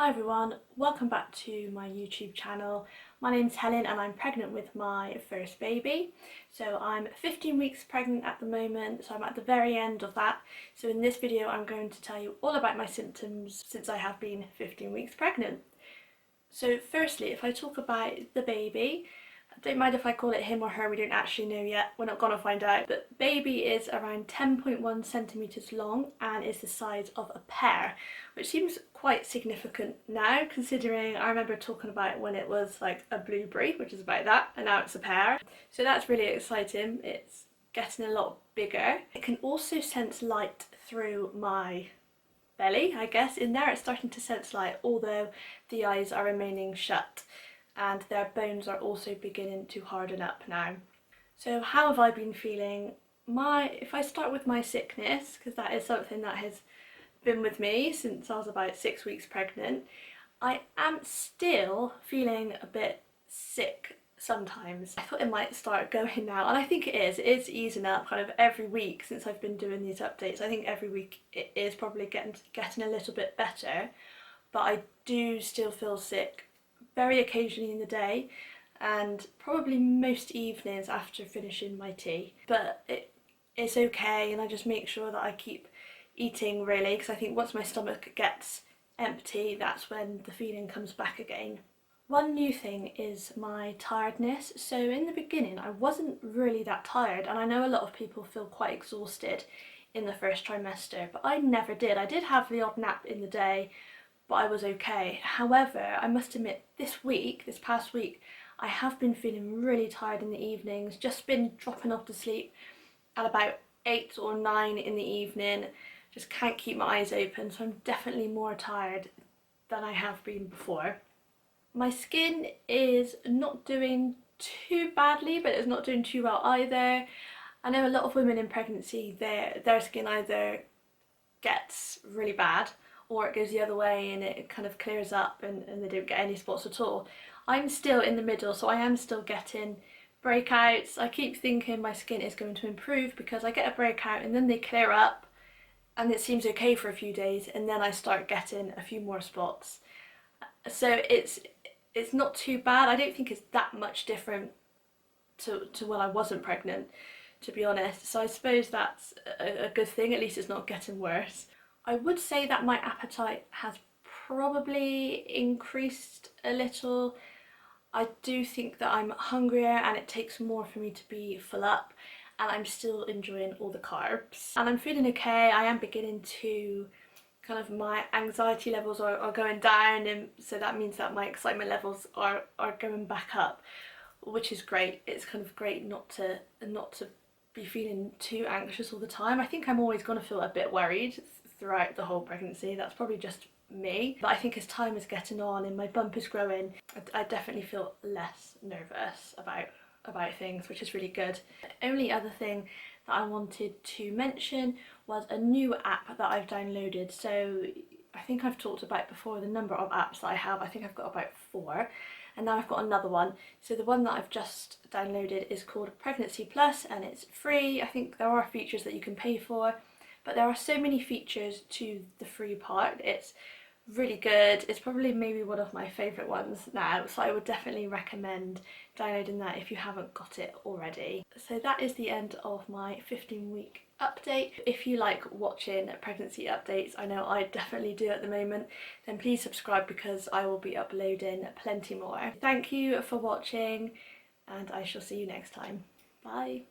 Hi everyone, welcome back to my YouTube channel. My name's Helen and I'm pregnant with my first baby. So I'm 15 weeks pregnant at the moment, so I'm at the very end of that. So in this video I'm going to tell you all about my symptoms since I have been 15 weeks pregnant. So firstly, if I talk about the baby, don't mind if I call it him or her, we don't actually know yet, we're not gonna find out. But baby is around 10.1 centimetres long and is the size of a pear, which seems quite significant now considering I remember talking about when it was like a blueberry, which is about that, and now it's a pear. So that's really exciting, it's getting a lot bigger. It can also sense light through my belly, I guess. In there it's starting to sense light, although the eyes are remaining shut. And their bones are also beginning to harden up now. So how have I been feeling? If I start with my sickness, because that is something that has been with me since I was about 6 weeks pregnant, I am still feeling a bit sick sometimes. I thought it might start going now, and I think it is. It is easing up kind of every week since I've been doing these updates. I think every week it is probably getting a little bit better, but I do still feel sick very occasionally in the day and probably most evenings after finishing my tea. But it's okay, and I just make sure that I keep eating really, because I think once my stomach gets empty that's when the feeling comes back again. One new thing is my tiredness. So in the beginning I wasn't really that tired, and I know a lot of people feel quite exhausted in the first trimester, but I never did. I did have the odd nap in the day, but I was okay. However, I must admit this past week, I have been feeling really tired in the evenings, just been dropping off to sleep at about 8 or 9 in the evening, just can't keep my eyes open, so I'm definitely more tired than I have been before. My skin is not doing too badly, but it's not doing too well either. I know a lot of women in pregnancy, their skin either gets really bad or it goes the other way and it kind of clears up and they don't get any spots at all. I'm still in the middle, so I am still getting breakouts. I keep thinking my skin is going to improve because I get a breakout and then they clear up and it seems okay for a few days, and then I start getting a few more spots. So it's not too bad. I don't think it's that much different to when I wasn't pregnant, to be honest. So I suppose that's a good thing, at least it's not getting worse. I would say that my appetite has probably increased a little. I do think that I'm hungrier and it takes more for me to be full up, and I'm still enjoying all the carbs. And I'm feeling okay. I am beginning to kind of, my anxiety levels are going down, and so that means that my excitement levels are going back up, which is great. It's kind of great not to be feeling too anxious all the time. I think I'm always going to feel a bit worried throughout the whole pregnancy. That's probably just me, but I think as time is getting on and my bump is growing, I definitely feel less nervous about things, which is really good. The only other thing that I wanted to mention was a new app that I've downloaded. So I think I've talked about before the number of apps that I have. I think I've got about 4, and now I've got another one. So the one that I've just downloaded is called Pregnancy Plus, and it's free. I think there are features that you can pay for, but there are so many features to the free part. It's really good. It's probably maybe one of my favourite ones now, so I would definitely recommend downloading that if you haven't got it already. So that is the end of my 15-week update. If you like watching pregnancy updates, I know I definitely do at the moment, then please subscribe because I will be uploading plenty more. Thank you for watching, and I shall see you next time. Bye.